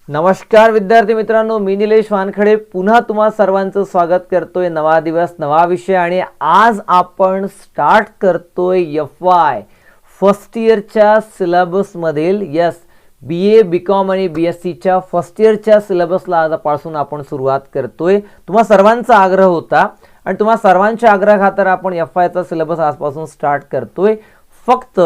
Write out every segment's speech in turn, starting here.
नमस्कार विद्यार्थी मित्रांनो, मी निलेश वानखडे पुन्हा तुम्हा सर्वांचं स्वागत करतोय. नवा दिवस नवा विषय आणि आज आपण स्टार्ट करतोय FY फर्स्ट इयरच्या सिलेबसमधील BA BCom आणि BScच्या फर्स्ट इयरच्या सिलेबसला आजपासून आपण सुरुवात करतोय. तुम्हा सर्वांचा आग्रह होता आणि तुम्हा सर्वांच्या आग्रहाखातर आपण FYचा सिलेबस आजपासून स्टार्ट करतोय. फक्त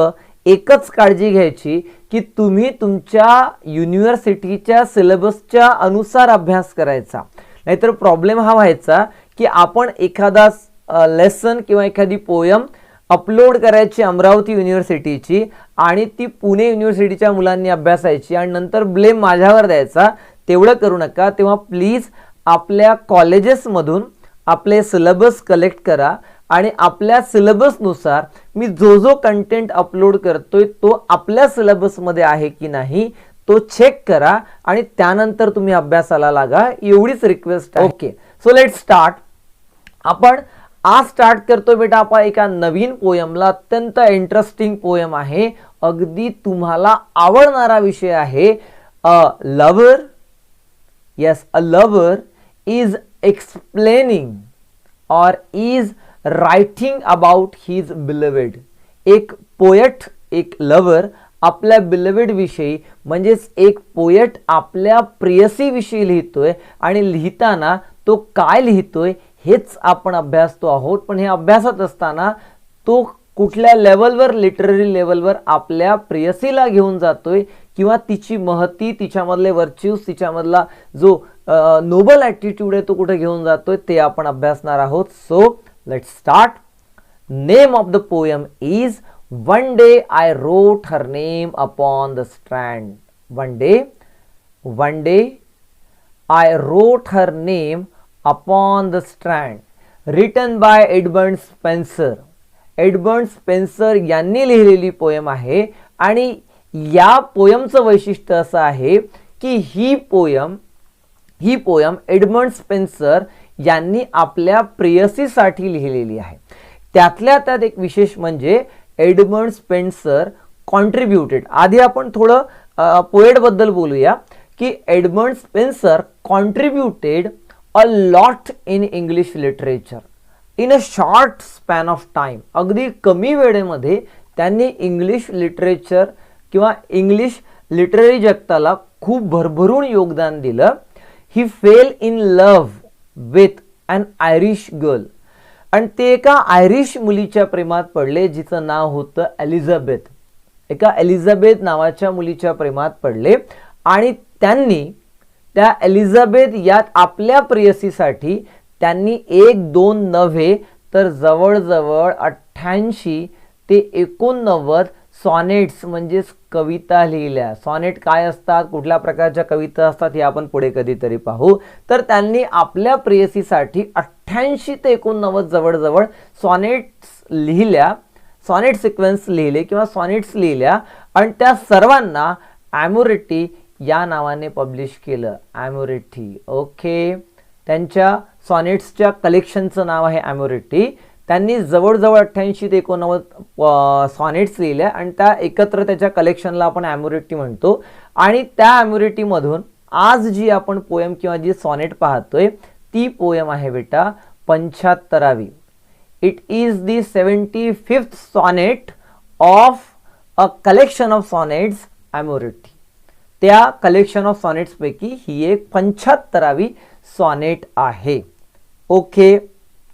एकच काळजी घ्यायची की तुम्ही तुमच्या युनिव्हर्सिटीच्या सिलेबसच्या अनुसार अभ्यास करायचा. नाहीतर प्रॉब्लेम हा व्हायचा की आपण एखादा लेसन किंवा एखादी पोयम अपलोड करायची अमरावती युनिव्हर्सिटीची आणि ती पुणे युनिव्हर्सिटीच्या मुलांनी अभ्यासायची आणि नंतर ब्लेम माझ्यावर द्यायचा. तेवढं करू नका. तेव्हा प्लीज आपल्या कॉलेजेसमधून आपले सिलेबस कलेक्ट करा आणि आपल्या सिलेबसनुसार मी जो कंटेंट अपलोड करतोय तो आपल्या सिलेबसमध्ये आहे की नाही तो चेक करा आणि त्यानंतर तुम्ही अभ्यासाला लागा. एवढीच रिक्वेस्ट आहे. Okay, so let start. आपण आज स्टार्ट करतोय बेटा आपण एका नवीन पोयमला. अत्यंत इंटरेस्टिंग पोयम आहे, अगदी तुम्हाला आवडणारा विषय आहे. A lover is explaining or is writing about his beloved. एक पोएट, एक लवर आपल्या बिलवेड विषयी म्हणजेच एक पोएट आपल्या प्रेयसी विषयी लिहितोय आणि लिहिताना तो काय लिहितोय हेच आपण अभ्यासतो आहोत. पण हे अभ्यासत असताना तो कुठल्या लेवलवर, लिटररी लेवलवर आपल्या प्रेयसीला घेऊन जातोय किंवा तिची महती, तिच्यामधले वर्च्यूज, तिच्यामधला जो नोबल ॲटिट्यूड आहे तो कुठे घेऊन जातोय ते आपण अभ्यासणार आहोत. So let's start. Name of the poem is one day I wrote her name upon the strand. One day I wrote her name upon the strand. Written by Edmund Spenser. Edmund Spenser यांनी लिहिलेली poem आहे आणि या पोयमचं वैशिष्ट्य असं आहे की ही poem Edmund Spenser यांनी आपल्या प्रेयसीसाठी लिहिलेली आहे. त्यातल्या त्यात एक विशेष म्हणजे एडमंड स्पेन्सर कॉन्ट्रीब्युटेड. आधी आपण थोडं पोएटबद्दल बोलूया की Edmund Spenser contributed a lot in English literature in a short span of time. अगदी कमी वेळेमध्ये त्यांनी इंग्लिश लिटरेचर किंवा इंग्लिश लिटररी जगताला खूप भरभरून योगदान दिलं. He fell in love with an Irish girl. आणि ते एका आयरिश मुलीच्या प्रेमात पडले जिचं नाव होतं एलिझाबेथ. एका एलिझाबेथ नावाच्या मुलीच्या प्रेमात पडले आणि त्यांनी त्या एलिझाबेथ या आपल्या प्रेयसीसाठी त्यांनी 1-2 नव्हे तर जवळजवळ 88 ते 89 सॉनेट्स म्हणजेच कविता लिहिल्या. सॉनेट काय असतात, कुठल्या प्रकारच्या कविता असतात हे आपण पुढे कधीतरी पाहू. तर त्यांनी आपल्या प्रेयसीसाठी 88 ते 89 जवळजवळ सॉनेट्स लिहिल्या, सॉनेट सिक्वेन्स लिहिले किंवा सॉनेट्स लिहिल्या आणि त्या सर्वांना ॲमोरेटी या नावाने पब्लिश केलं. ॲमोरेटी. ओके, त्यांच्या सॉनेट्सच्या कलेक्शनचं नाव आहे ॲमोरेटी. त्यांनी जवळजवळ 88 ते 89 सॉनेट्स लिहिल्या आणि त्या एकत्र त्याच्या कलेक्शनला आपण ॲमोरेटी म्हणतो. आणि त्या ॲमोरेटीमधून आज जी आपण पोयम किंवा जी सॉनेट पाहतोय ती पोयम आहे बेटा 75वी. It is the 75th sonnet of a collection of sonnets Amoretti. त्या कलेक्शन ऑफ सॉनेट्सपैकी ही एक 75वी सॉनेट आहे. ओके,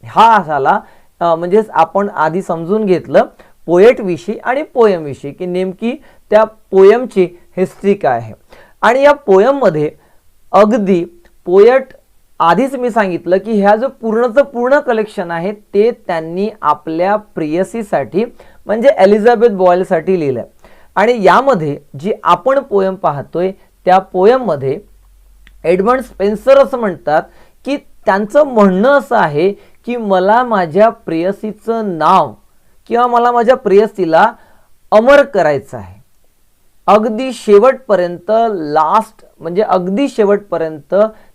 हा झाला म्हणजेच आपण आधी समजून घेतलं पोएट विषयी आणि पोयम विषयी की नेमकी त्या पोयमची हिस्ट्री काय आहे. आणि या पोयममध्ये अगदी पोएट आधीच मी सांगितलं की ह्या जो पूर्ण कलेक्शन आहे ते त्यांनी आपल्या प्रेयसीसाठी म्हणजे एलिझाबेथ बॉयलसाठी लिहिलं. आणि यामध्ये जी आपण पोयम पाहतोय त्या पोयममध्ये एडमंड स्पेन्सर असं म्हणतात की त्यांचं म्हणणं असं आहे की मला माझ्या प्रेयसीचं नाव किंवा मला माझ्या प्रेयसीला अमर करायचं आहे. अगदी शेवटपर्यंत, लास्ट म्हणजे अगदी शेवटपर्यंत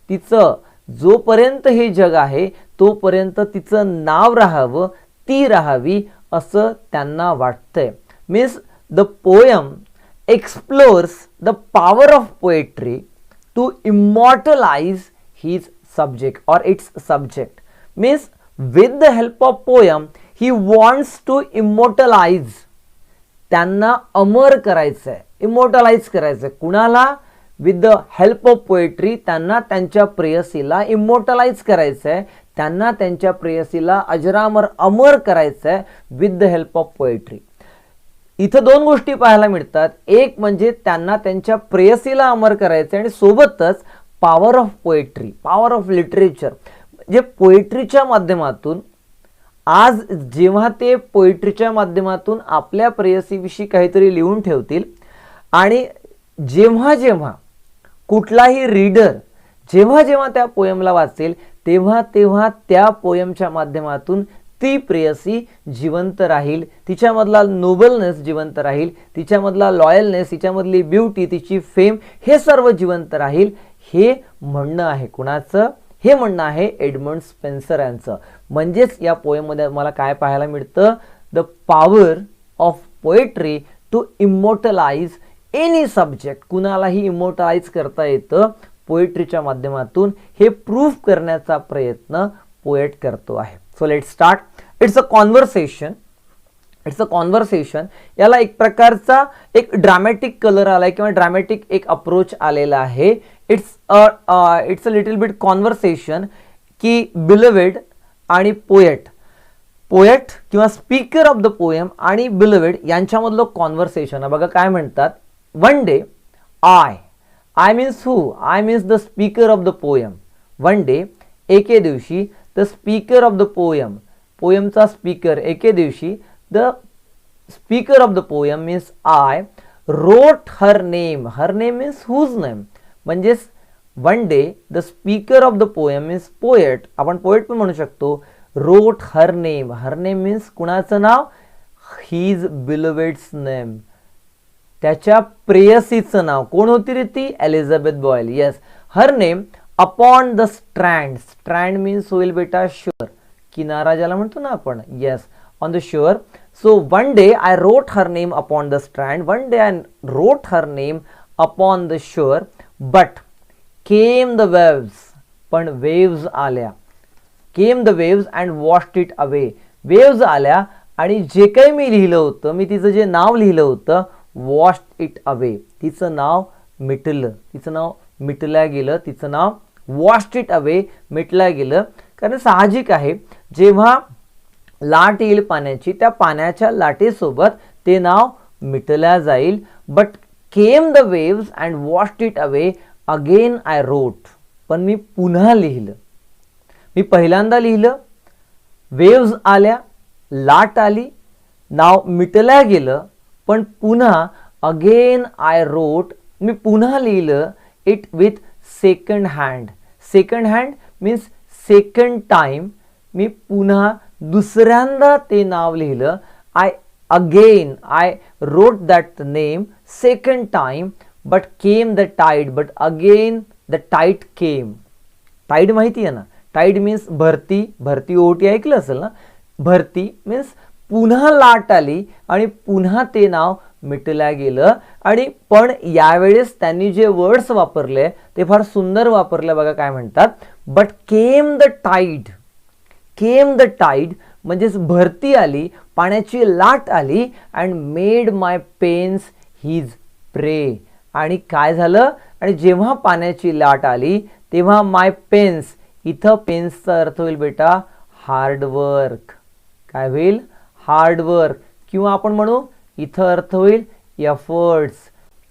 तिचं जोपर्यंत हे जग आहे तोपर्यंत तिचं नाव राहावं, ती राहावी असं त्यांना वाटतंय. Means the poem explores the power of poetry to immortalize his subject or its subject. Means with the help of poem he wants to immortalize, त्यांना अमर करायचं आहे, इमोर्टलाइज करायचं आहे. कुणाला? With the help of poetry त्यांना त्यांच्या प्रेयसीला immortalise करायचं आहे, त्यांना त्यांच्या प्रेयसीला अजरामर अमर करायचं आहे with the help of poetry. इथं दोन गोष्टी पाहायला मिळतात. एक म्हणजे त्यांना त्यांच्या प्रेयसीला अमर करायचं आणि सोबतच power of poetry, power of literature, जे पोएट्रीच्या माध्यमातून आज जेव्हा ते पोएट्रीच्या माध्यमातून आपल्या प्रेयसीविषयी काहीतरी लिहून ठेवतील आणि जेव्हा जेव्हा कुठलाही रीडर जेव्हा जेव्हा त्या पोयमला वाचेल तेव्हा तेव्हा त्या पोयमच्या माध्यमातून ती प्रेयसी जिवंत राहील, तिच्यामधला नोबलनेस जिवंत राहील, तिच्यामधला लॉयलनेस, तिच्यामधली ब्युटी, तिची फेम, हे सर्व जिवंत राहील. हे म्हणणं आहे कुणाचं? हे म्हणणं आहे एडमंड स्पेन्सर यांचं. म्हणजेच या पोएममध्ये मला काय पाहायला मिळतं? The power of poetry to immortalise any subject. कुणालाही इमोर्टलाइज करता येतं पोएट्रीच्या माध्यमातून, हे प्रूव्ह करण्याचा प्रयत्न पोएट करतो आहे. So let start. It's a conversation. It's a conversation. याला एक प्रकारचा एक ड्रामॅटिक कलर आलाय किंवा ड्रामॅटिक एक अप्रोच आलेला आहे. It's a little bit conversation की बिलवेड आणि पोएट किंवा स्पीकर ऑफ द पोएम आणि बिलवेड यांच्यामधलं कॉन्व्हर्सेशन. बघा काय म्हणतात. One day I means who? I means the speaker of the poem. One day एके दिवशी the speaker of the poem, पोएमचा स्पीकर, एके दिवशी the speaker of the poem means I wrote her name. Her name means whose name. म्हणजेच one day the speaker of the poem means poet, आपण poet पण म्हणू शकतो, wrote her name. Her name means कुणाचं नाव? His बिलोवेड्स name, त्याच्या प्रेयसीचं नाव. कोण होती रे ती? Elizabeth Boyle. Yes, her name upon the strand. Strand means होईल बेटा शोर, किनारा ज्याला म्हणतो ना आपण. Yes, on the shore. So one day I wrote her name upon the strand. One day I wrote her name upon the shore but came the waves. पण waves आल्या. Came the waves and washed it away. Waves आल्या आणि जे काही मी लिहिलं होतं, मी तिचं जे नाव लिहिलं होतं, वॉश्ड इट अवे, तिचं नाव मिटलं. तिचं नाव मिटलं गेलं. तिचं नाव वॉश्ड इट अवे, मिटलं गेलं. कारण साहजिक आहे, जेव्हा लाट येईल पाण्याची, त्या पाण्याच्या लाटेसोबत ते नाव मिटल्या जाईल. But came the waves and washed it away again I wrote. पण मी पुन्हा लिहिलं. मी पहिल्यांदा लिहिलं, वेव्स आल्या, लाट आली, नाव मिटल्या गेलं, पण पुन्हा अगेन आय रोट, मी पुन्हा लिहिलं it with second hand. Second hand means second time. मी पुन्हा दुसऱ्यांदा ते नाव लिहिलं. I wrote that name second time, but came the tide, but again the tide came. Tide माहिती आहे ना? टाइड मीन्स भरती. भरती ओटी ऐकलं असेल ना? भरती मीन्स पुन्हा लाट आली आणि पुन्हा ते नाव मिटल्या गेलं. आणि पण यावेळेस त्यांनी जे वर्ड्स वापरले ते फार सुंदर वापरले. बघा काय म्हणतात. But came the tide. Came the tide म्हणजेच भरती आली, पाण्याची लाट आली, and made my pains his prey. आणि काय झालं? आणि जेव्हा पाण्याची लाट आली तेव्हा माय पेन्स, इथं पेन्सचा अर्थ होईल बेटा हार्डवर्क. काय होईल? हार्डवर्क. किंवा आपण म्हणू इथं अर्थ होईल एफर्ट्स,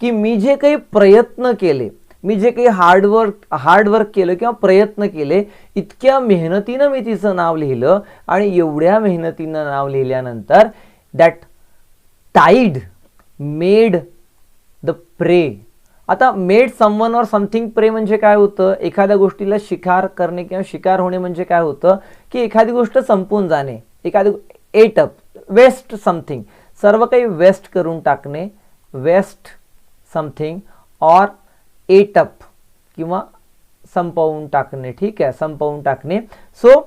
की मी जे काही प्रयत्न केले, मी जे काही हार्डवर्क केलं किंवा प्रयत्न केले, इतक्या मेहनतीनं मी तिचं नाव लिहिलं. आणि एवढ्या मेहनतीनं नाव लिहिल्यानंतर that Tide made the prey. आता मेड समवन और समथिंग प्रे म्हणजे काय होतं? एखाद्या गोष्टीला शिकार करणे किंवा शिकार होणे म्हणजे काय होतं? की एखादी गोष्ट संपून जाणे, एखादी एट अप, वेस्ट समथिंग, सर्व काही वेस्ट करून टाकणे, वेस्ट समथिंग, और एट अप किंवा संपवून टाकणे. ठीक आहे, संपवून टाकणे. सो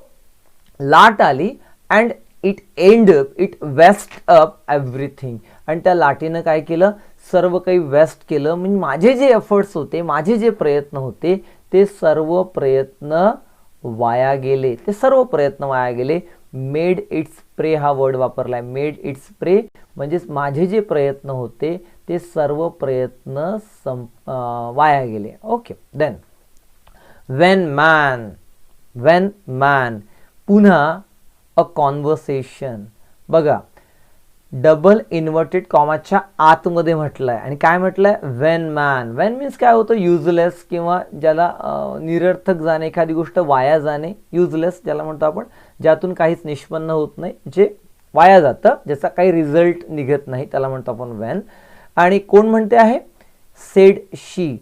लाट आली and it end up, it waste up everything. आणि त्या लाटीनं काय केलं? सर्व काही वेस्ट केलं, म्हणजे माझे जे एफर्ट्स होते, माझे जे प्रयत्न होते, ते सर्व प्रयत्न वाया गेले, ते सर्व प्रयत्न वाया गेले. मेड इट्स प्रे हा वर्ड वापरलाय, मेड इट्स प्रे म्हणजेच माझे जे प्रयत्न होते ते सर्व प्रयत्न वाया गेले. ओके, देन when man पुन्हा अ कॉन्व्हर्सेशन. बघा, डबल इन्व्हर्टेड कॉमाच्या आतमध्ये म्हटलंय आणि काय म्हटलंय, वेन मीन्स काय होतं, युजलेस किंवा ज्याला निरर्थक जाणे, एखादी गोष्ट वाया जाणे, युजलेस ज्याला म्हणतो आपण, ज्यातून काहीच निष्पन्न होत नाही, जे वाया जातं, ज्याचा काही रिझल्ट निघत नाही, त्याला म्हणतो आपण वेन. आणि कोण म्हणते आहे, sed she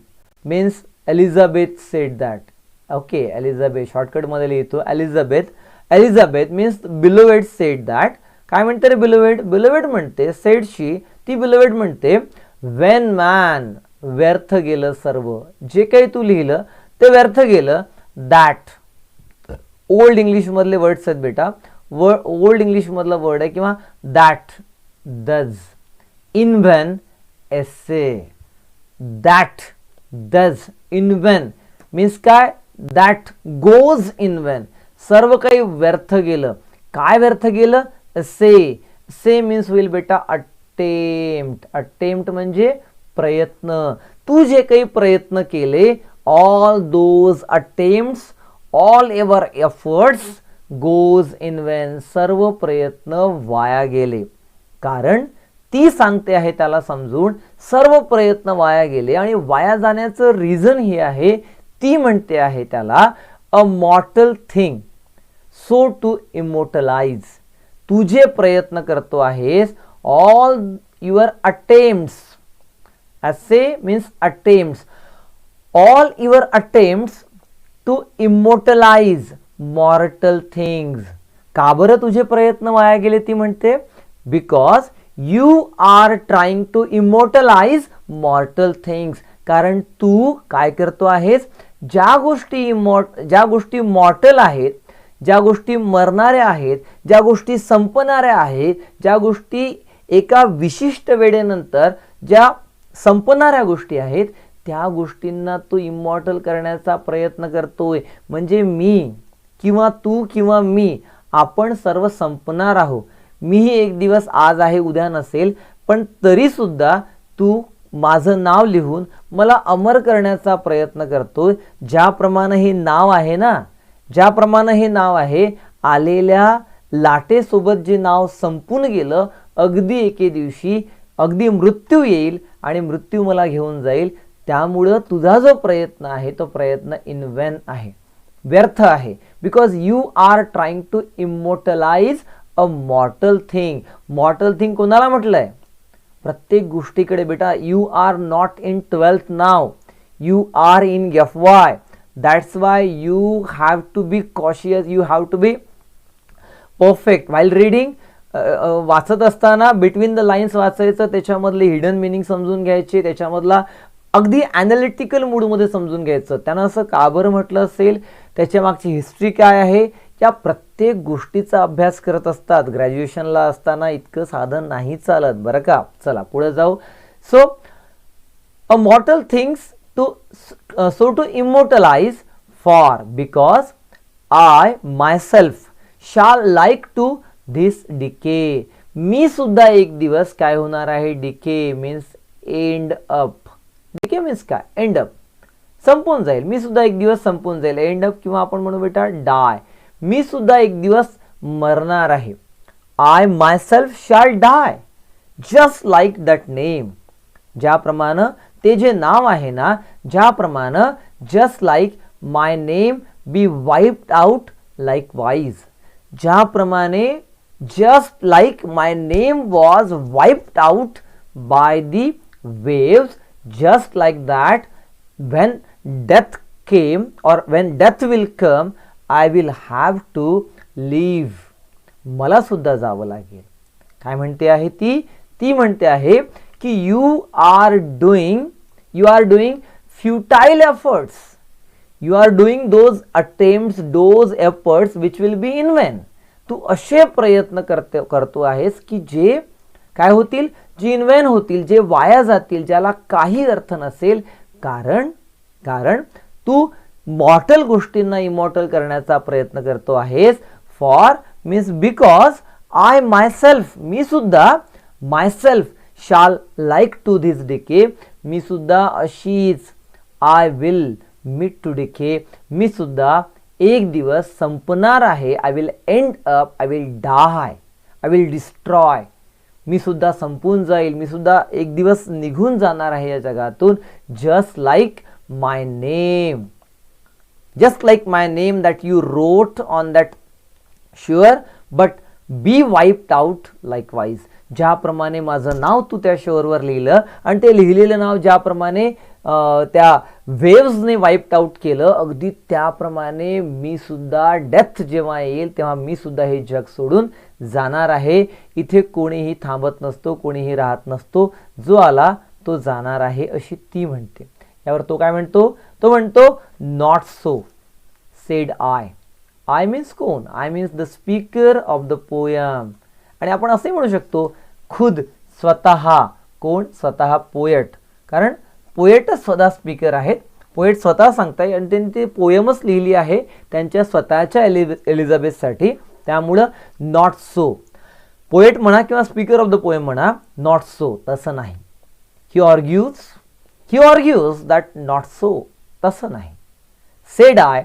means Elizabeth sed that. Okay, Elizabeth शॉर्टकटमध्ये लिहितो, Elizabeth means beloved sed that. काय म्हणते रे बिलोवेड म्हणते, सेड शी, ती बिलोवेड म्हणते, वेन मॅन व्यर्थ गेलं सर्व, जे काही तू लिहिलं ते व्यर्थ गेलं. दॅट ओल्ड इंग्लिश मधले वर्ड्स आहेत बेटा, ओल्ड इंग्लिश मधला वर्ड आहे, किंवा that, does, in when, essay, that, does, in when means काय, दॅट गोज इन व्हेन, सर्व काही व्यर्थ गेलं. काय व्यर्थ गेलं, से मीन्स होईल बेटा अटेम्प्ट म्हणजे प्रयत्न. तू जे काही प्रयत्न केले, all those attempts, all ever efforts goes in Wien, सर्व प्रयत्न वाया गेले. कारण ती सांगते आहे त्याला समजून, सर्व प्रयत्न वाया गेले. आणि वाया जाण्याचं रिझन हे आहे, ती म्हणते आहे त्याला, a mortal thing so to immortalise. तू जे प्रयत्न करतो आहेस, ऑल युअर अटेम्प्ट्स, असे means attempts, all your attempts to immortalise mortal things. का बरं तुझे प्रयत्न वाया गेले, ती म्हणते, because you are trying to immortalise mortal things. कारण तू काय करतो आहेस, ज्या गोष्टी मॉर्टल आहेत, ज्या गोष्टी मरणाऱ्या आहेत, ज्या गोष्टी संपणाऱ्या आहेत, ज्या गोष्टी एका विशिष्ट वेळेनंतर ज्या संपणाऱ्या गोष्टी आहेत, त्या गोष्टींना तू इमॉर्टल करण्याचा प्रयत्न करतोय. म्हणजे मी किंवा तू किंवा मी, आपण सर्व संपणार आहोत. मीही एक दिवस आज आहे, उद्या नसेल, पण तरी सुद्धा तू माझं नाव लिहून मला अमर करण्याचा प्रयत्न करतोय. ज्याप्रमाणे हे नाव आहे ना, ज्याप्रमाणे हे नाव आहे, आलेल्या लाटेसोबत जे नाव संपून गेलं, अगदी एके दिवशी अगदी मृत्यू येईल आणि मृत्यू मला घेऊन जाईल. त्यामुळं तुझा जो प्रयत्न आहे तो प्रयत्न इन वेन आहे, व्यर्थ आहे. Because you are trying to immortalise a mortal thing. Mortal thing कोणाला म्हटलंय, प्रत्येक गोष्टीकडे बेटा. You are not in 12th नाव, you are in FY. That's why you have to be cautious, you have to be perfect while reading. वाचत असताना between the lines वाचायचं, त्याच्यामधले हिडन मिनिंग समजून घ्यायचे, त्याच्यामधला अगदी ॲनालिटिकल मूडमध्ये समजून घ्यायचं. त्यानं असं का बरं म्हटलं असेल, त्याच्या मागची हिस्ट्री काय आहे, या प्रत्येक गोष्टीचा अभ्यास करत असतात. ग्रॅज्युएशनला असताना इतकं साधन नाही चालत बरं का. चला पुढे जाऊ. So a मॉर्टल things to immortalize, for because I myself shall like to this decay. मी सुद्धा एक दिवस काय होणार आहे, decay means end up. decay means काय, end up, संपून जाईल. मी सुद्धा एक दिवस संपून जाईल, end up, किंवा आपण म्हणू बेटा die. मी सुद्धा एक दिवस मरणार आहे. I myself shall die just like that name. ज्याप्रमाणे ते जे नाव आहे ना, ज्याप्रमाणे just like my name be wiped out like wise. ज्याप्रमाणे just like my name was wiped out by the waves, just like that when death came और when death will come, I will have to leave. मला सुद्धा जावं लागेल. काय म्हणते आहे ती? ती म्हणते आहे की you are doing futile efforts. You are doing those attempts, those efforts which will be in vain. तू असे प्रयत्न करतो आहेस की जे काय होतील? जे इनवेन होतील, जे वाया जातील, ज्याला काही अर्थ नसेल. कारण तू मॉर्टल गोष्टींना इमॉर्टल करण्याचा प्रयत्न करतो आहेस. For means because I myself, मी सुद्धा myself shall like to this decay, मी सुद्धा अशीच I will meet to decay, मी सुद्धा एक दिवस संपणार आहे. I will end up, I will die, I will destroy, मी सुद्धा संपून जाईल, मी सुद्धा एक दिवस निघून जाणार आहे या जगातून. Just like my name, just like my name that you wrote on that shore, but be wiped out likewise. ज्याप्रमाणे माझं नाव तू त्या शोअरवर लिहिलं आणि ते लिहिलेलं नाव ज्याप्रमाणे त्या वेव्सने वाईप्ड आउट केलं, अगदी त्याप्रमाणे मी सुद्धा डेथ जेव्हा येईल तेव्हा मी सुद्धा हे जग सोडून जाणार आहे. इथे कोणीही थांबत नसतो, कोणीही राहत नसतो, जो आला तो जाणार आहे अशी ती म्हणते. यावर तो काय म्हणतो? तो म्हणतो not so said I. I means कोण? I means the speaker of the poem. आणि आपण असे म्हणू शकतो खुद, स्वतः. कोण? स्वतः पोएट. कारण पोएटच स्वतः स्पीकर आहेत. पोएट स्वतः सांगताय आणि त्यांनी ते पोयमच लिहिली आहे त्यांच्या स्वतःच्या एलिझाबेथसाठी. त्यामुळं नॉट सो. पोएट म्हणा किंवा स्पीकर ऑफ द पोयम म्हणा, नॉट सो तसं नाही. ही आर्ग्यूज दॅट नॉट सो, तसं नाही. सेड आय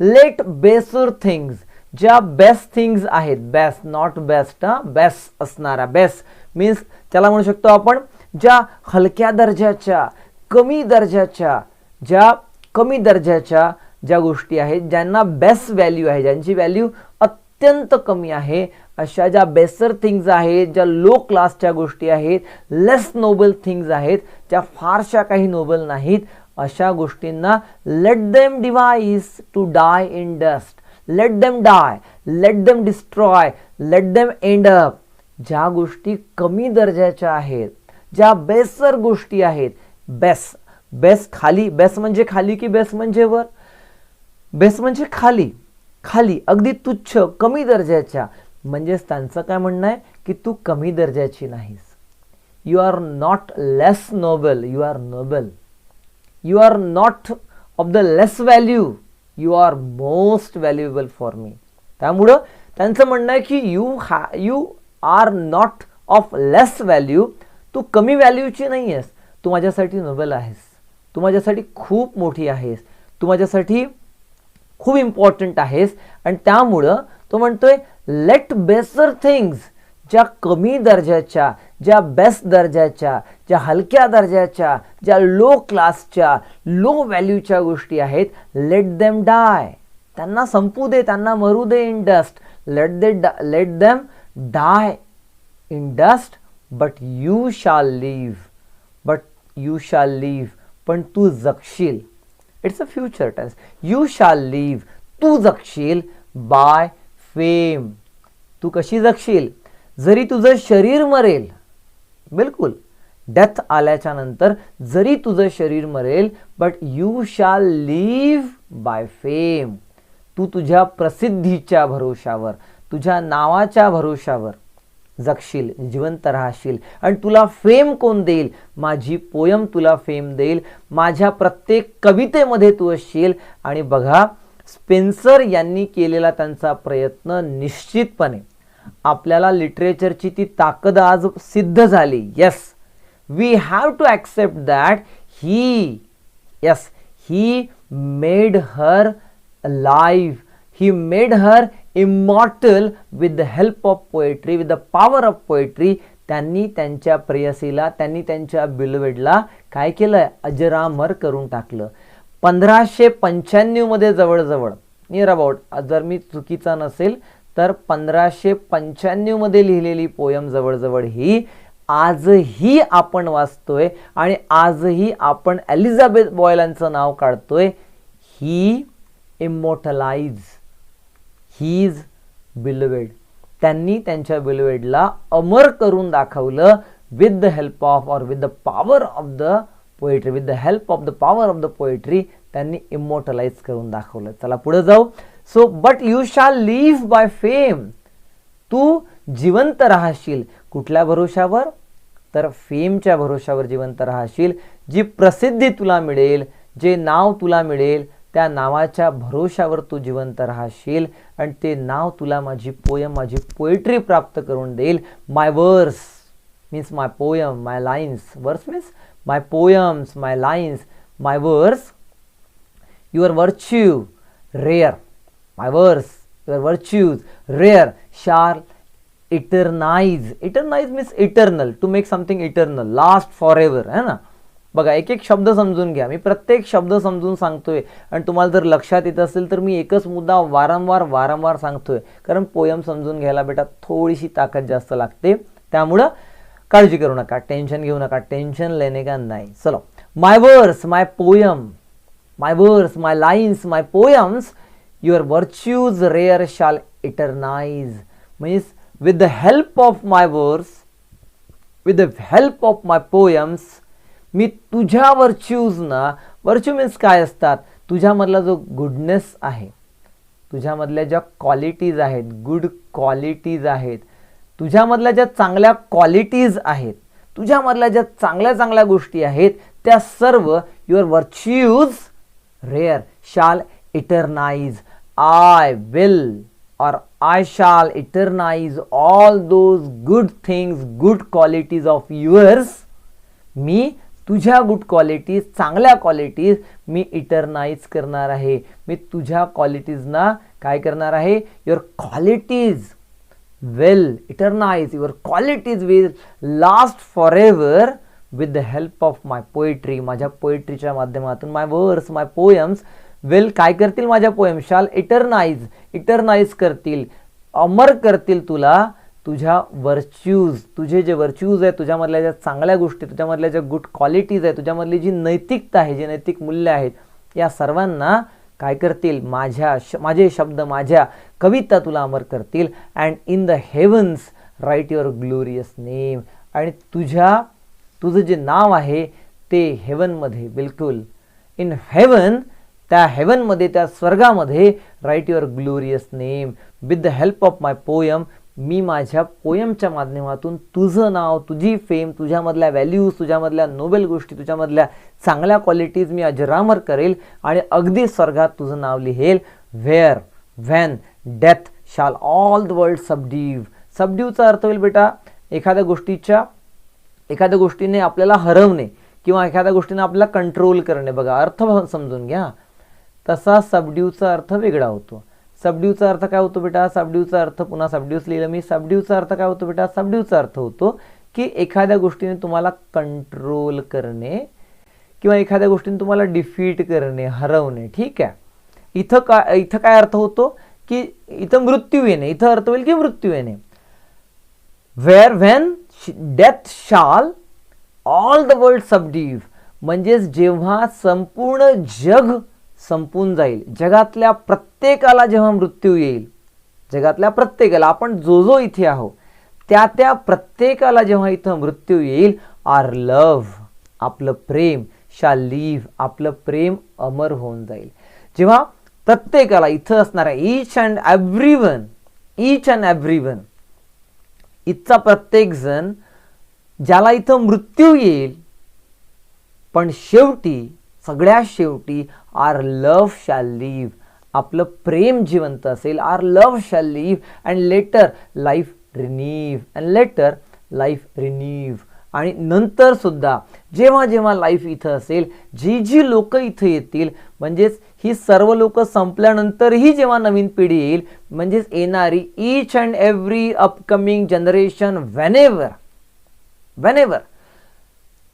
लेट बेसर थिंग्स, ज्या बेस्ट थिंग्स आहेत, बेस्ट नॉट बेस्ट, बेस्ट असणारा, बेस्ट मीन्स त्याला म्हणू शकतो आपण ज्या हलक्या दर्जाच्या, कमी दर्जाच्या, ज्या कमी दर्जाच्या ज्या गोष्टी आहेत, ज्यांना बेस्ट व्हॅल्यू आहे, ज्यांची व्हॅल्यू अत्यंत कमी आहे, अशा ज्या बेसर थिंग्ज आहेत, ज्या लो क्लासच्या गोष्टी आहेत, लेस नोबल थिंग्ज आहेत, ज्या फारशा काही नोबल नाहीत, अशा गोष्टींना let them devise to die in dust, let them die, let them destroy, let them end up. ज्या गोष्टी कमी दर्जाच्या आहेत, ज्या बेसर गोष्टी आहेत, बेस खाली, बेस म्हणजे खाली की बेस म्हणजे वर? बेस म्हणजे खाली, खाली अगदी तुच्छ, कमी दर्जाच्या. म्हणजेच त्यांचं काय म्हणणं आहे की तू कमी दर्जाची नाहीस. You are not less noble, you are noble. You are not of the less value, you are most valuable for me. त्यामुळं त्यांचं म्हणणं आहे की you are not of less value, तू कमी व्हॅल्यूची नाही आहेस, तू माझ्यासाठी नोबल आहेस, तू माझ्यासाठी खूप मोठी आहेस, तू माझ्यासाठी खूप इम्पॉर्टंट आहेस. आणि त्यामुळं तो म्हणतोय लेट बेसर थिंग्स, ज्या कमी दर्जाच्या, ज्या बेस्ट दर्जाच्या, ज्या हलक्या दर्जाच्या, ज्या लो क्लासच्या, लो व्हॅल्यूच्या गोष्टी आहेत, लेट देम डाय, त्यांना संपू दे, त्यांना मरू दे in dust. Let them die in dust, but you shall live, पण तू जगशील. It's a future tense. You shall live, तू जगशील बाय फेम. तू कशी जगशील? जरी तुझं शरीर मरेल, बिलकुल डेथ आल्याच्या नंतर जरी तुझं शरीर मरेल, but you shall leave bye fame. तू तुझ्या प्रसिद्धीच्या भरोशावर, तुझ्या नावाच्या भरोशावर जगशील, जिवंत राहशील. आणि तुला फेम कोण देईल? माझी पोयम तुला फेम देईल. माझ्या प्रत्येक कवितेमध्ये तू असशील. आणि बघा, स्पेन्सर यांनी केलेला त्यांचा प्रयत्न निश्चितपणे आपल्याला लिटरेचरची ती ताकद आज सिद्ध झाली. Yes, we have to accept that he made her live, he made her immortal with the help of poetry, with the power of poetry. त्यांनी त्यांच्या प्रेयसीला, त्यांनी त्यांच्या बिलवेडला काय केलं? अजरामर करून टाकलं. 1595 मध्ये जवळजवळ, नियर अबाउट, जर मी चुकीचा नसेल तर 1595 मध्ये लिहिलेली पोयम जवळजवळ ही आजही आपण वाचतोय आणि आजही आपण एलिझाबेथ बॉयलांचं नाव काढतोय. ही इमॉर्टलाइज हीज बिलवेड. त्यांनी त्यांच्या बिलवेडला अमर करून दाखवलं विथ द हेल्प ऑफ, और with the power of the poetry, with the help of the power of the poetry त्यांनी इमॉर्टलाइज करून दाखवलं. चला पुढे जाऊ. So but you shall leave bye fame. तू जिवंत राहशील. कुठल्या भरोशावर? तर फेमच्या भरोशावर जिवंत राहशील. जी प्रसिद्धी तुला मिळेल, जे नाव तुला मिळेल, त्या नावाच्या भरोशावर तू जिवंत राहशील आणि ते नाव तुला माझी पोयम, माझी पोएट्री प्राप्त करून देईल. My verse means my poem, my lines. Verse means my poems, my lines, my verse. Your virtue rare, my verse, your virtues rare shall eternise. Eternise means eternal, to make something eternal, last forever, है ना. बघा, एक एक शब्द समजून घ्या. मी प्रत्येक शब्द समजून सांगतोय आणि तुम्हाला जर लक्षात येत असेल तर मी एकच मुद्दा वारंवार सांगतोय, कारण पोयम समजून घ्यायला बेटा थोडीशी ताकद जास्त लागते. त्यामुळं काळजी करू नका, टेन्शन घेऊ नका, टेन्शन लेने का नाही. चलो, माय verse, my poem, my verse, my lines, my poems, your virtues rare shall eternise. Means with the help of my verse, with the help of my poems, मी तुझ्या व्हर्च्यूजना, व्हर्च्यू मीन्स काय असतात? तुझ्यामधला जो गुडनेस आहे, तुझ्यामधल्या ज्या क्वालिटीज आहेत, good qualities आहेत, तुझ्यामधल्या ज्या चांगल्या क्वालिटीज आहेत, तुझ्यामधल्या ज्या चांगल्या चांगल्या गोष्टी आहेत, त्या सर्व your virtues rare shall eternise. I will or I shall eternize all those good things, good qualities of yours. मी तुझ्या गुड क्वालिटीज, चांगल्या क्वालिटीज मी इटरनाइज करणार आहे. मी तुझ्या क्वालिटीजना काय करणार आहे? Your qualities will eternise, your qualities will last forever with the help of my poetry. माझ्या पोएट्रीच्या माध्यमातून माय वर्स, माय पोएम्स विल काय करतील? माझ्या पोएम शाल इटरनाइज, इटरनाइज करतील, अमर करतील तुला तुझ्या व्हर्च्यूज. तुझे जे व्हर्च्यूज आहे, तुझ्यामधल्या ज्या चांगल्या गोष्टी, तुझ्यामधल्या ज्या गुड क्वालिटीज आहे, तुझ्यामधली जी नैतिकता आहे, जे नैतिक मूल्य आहेत, या सर्वांना काय करतील? माझे शब्द, माझ्या कविता तुला अमर करतील. And in the heavens write your glorious name. आणि तुझं जे नाव आहे ते हेवनमध्ये, बिलकुल इन हेवन, त्या हेवनमध्ये, त्या स्वर्गामध्ये write your glorious name. With the help of my poem, मी माझ्या पोयमच्या माध्यमातून तुझं नाव, तुझी फेम, तुझ्यामधल्या व्हॅल्यूज, तुझ्यामधल्या नोबेल गोष्टी, तुझ्यामधल्या चांगल्या क्वालिटीज मी अजरामर करेल आणि अगदी स्वर्गात तुझं नाव लिहेल. व्हेअर व्हेन डेथ शाल ऑल द वर्ल्ड सबड्यूव. सबड्यूचा अर्थ होईल बेटा एखाद्या गोष्टीने आपल्याला हरवणे किंवा एखाद्या गोष्टीने आपल्याला कंट्रोल करणे. बघा, अर्थ समजून घ्या. तसा सबड्यूचा अर्थ वेगळा होतो. सबड्यूचा अर्थ काय होतो बेटा? सबड्यूचा अर्थ, पुन्हा सबड्यूच लिहिलं मी. सबड्यूचा अर्थ काय होतो बेटा? सबड्यूचा अर्थ होतो की एखाद्या गोष्टीने तुम्हाला कंट्रोल करणे किंवा एखाद्या गोष्टीने तुम्हाला डिफीट करणे, हरवणे. ठीक आहे. इथं काय अर्थ होतो की इथं मृत्यू येणे. इथं अर्थ होईल की मृत्यू येणे. वेअर व्हेन डेथ शाल ऑल द वर्ल्ड सबड्यूव, म्हणजेच जेव्हा संपूर्ण जग संपून जाईल, जगातल्या प्रत्येकाला जेव्हा मृत्यू येईल, जगातल्या प्रत्येकाला, आपण जो इथे आहोत त्या प्रत्येकाला जेव्हा इथं मृत्यू येईल, आर लव्ह, आपलं प्रेम, शाल लिव्ह, आपलं प्रेम अमर होऊन जाईल. जेव्हा प्रत्येकाला इथं असणाऱ्या ईच अँड एव्हरीवन, इथचा प्रत्येक जण ज्याला इथं मृत्यू येईल, पण शेवटी, सगळ्यात शेवटी आर लव्ह शॅल लिव्ह, आपलं प्रेम जिवंत असेल. Our love shall live and later life renew. आणि नंतर सुद्धा जेव्हा जेव्हा लाईफ इथं असेल, जी लोक इथं येतील, म्हणजेच ही सर्व लोक संपल्यानंतरही जेव्हा नवीन पिढी येईल, म्हणजेच येणारी each and every upcoming generation, whenever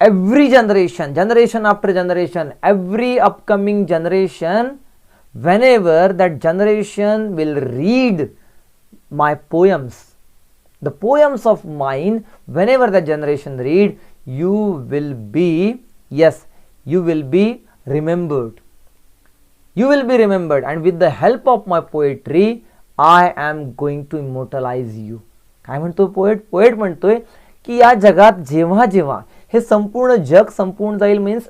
every generation after generation, every upcoming generation, whenever that generation will read my poems, the poems of mine, whenever that generation read, you will be remembered. You will be remembered, and with the help of my poetry, I am going to immortalize you. काय म्हणतो poet म्हणतोय की या जगात जेव्हा जेव्हा हे संपूर्ण जग संपून जाईल मीन्स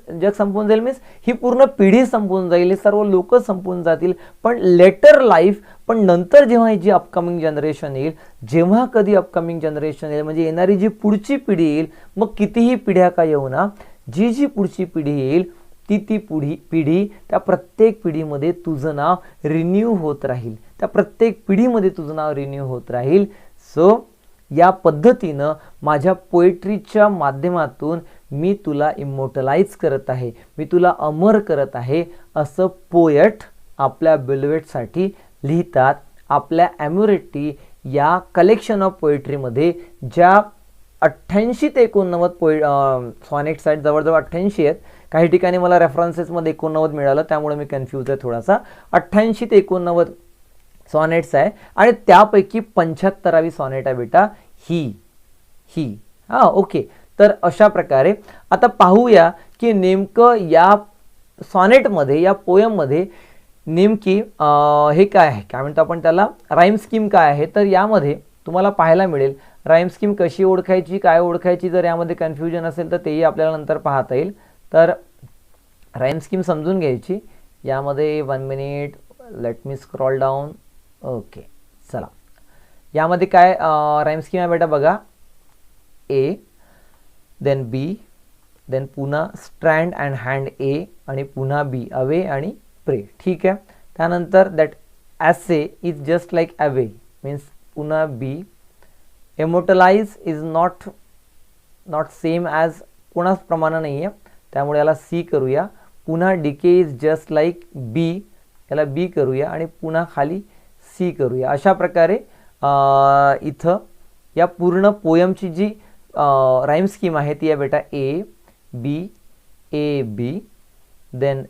ही पूर्ण पिढी संपून जाईल, हे सर्व लोक संपून जातील, पण लेटर लाईफ, पण नंतर जेव्हा ही जी अपकमिंग जनरेशन येईल, जेव्हा कधी अपकमिंग जनरेशन येईल म्हणजे येणारी जी पुढची पिढी येईल, मग कितीही पिढ्या का येऊ ना, जी पुढची पिढी येईल ती पिढी त्या प्रत्येक पिढीमध्ये तुझं नाव रिन्यू होत राहील, त्या प्रत्येक पिढीमध्ये तुझं नाव रिन्यू होत राहील. सो या पद्धतीनं माझ्या पोएट्रीच्या माध्यमातून मी तुला इमोर्टलाइज करत आहे, मी तुला अमर करत आहे, असं पोएट आपल्या बेल्वेटसाठी लिहितात. आपल्या ॲम्युरेटी या कलेक्शन ऑफ पोएट्रीमध्ये ज्या 88 ते 89 सॉनेट्स आहेत, जवळजवळ 88 आहेत, काही ठिकाणी मला रेफरन्सेसमध्ये 89 मिळालं, त्यामुळे मी कन्फ्यूज आहे थोडासा. 88 ते 89 सॉनेट्स आहे आणि त्यापैकी 75वी सॉनेट आहे बेटा ही. ओके. तर अशा प्रकारे आता पाहूया की नेमकं या सॉनेटमध्ये, या पोयममध्ये नेमकी हे काय आहे, काय म्हणतो आपण त्याला, राईम स्कीम काय आहे. तर यामध्ये तुम्हाला पाहायला मिळेल राईम स्कीम कशी ओळखायची, काय ओळखायची. जर यामध्ये कन्फ्युजन असेल तर तेही आपल्याला नंतर पाहता येईल. तर राईम स्कीम समजून घ्यायची. यामध्ये 1 minute, let me scroll down. Okay, चला. यामध्ये काय राईम स्कीम आहे बेटा बघा. ए, देन बी, देन पुन्हा स्ट्रँड अँड हँड ए, आणि पुन्हा बी, अवे आणि प्रे. ठीक आहे. त्यानंतर that assay is just like away, means पुन्हा B. Immortalise is not same as, कोणाच प्रमाणे नाही आहे, त्यामुळे याला सी करूया. पुन्हा decay is just like B, याला बी करूया आणि पुन्हा खाली सी करूया. अशा प्रकारे इथं या पूर्ण पोयमची जी राईम स्कीम आहे ती आहे बेटा A B, A B, then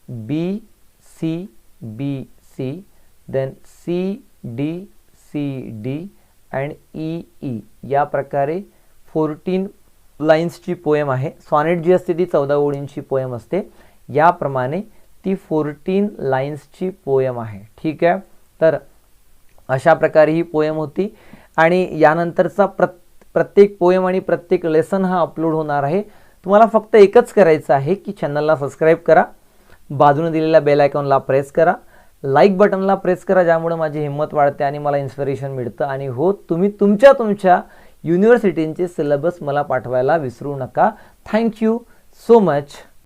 B C, B C, then C D, C D and E E. या प्रकारे 14 लाईन्सची पोयम आहे. सॉनेट जी असते ती 14 ओळींची पोयम असते. याप्रमाणे ती 14 लाईन्सची पोयम आहे. ठीक आहे. तर अशा प्रकारे ही पोयम होती आणि यानंतरचा प्रत्येक पोयम आणि प्रत्येक लेसन हा अपलोड होणार आहे. तुम्हाला फक्त एकच करायचं आहे की चॅनलला सबस्क्राईब करा, बाजूने दिलेल्या बेल आयकॉनला प्रेस करा, लाईक बटनला प्रेस करा, ज्यामुळे माझी हिंमत वाढते आणि मला इन्स्पिरेशन मिळतं. आणि हो, तुम्ही तुमच्या युनिव्हर्सिटींचे सिलेबस मला पाठवायला विसरू नका. Thank you so much.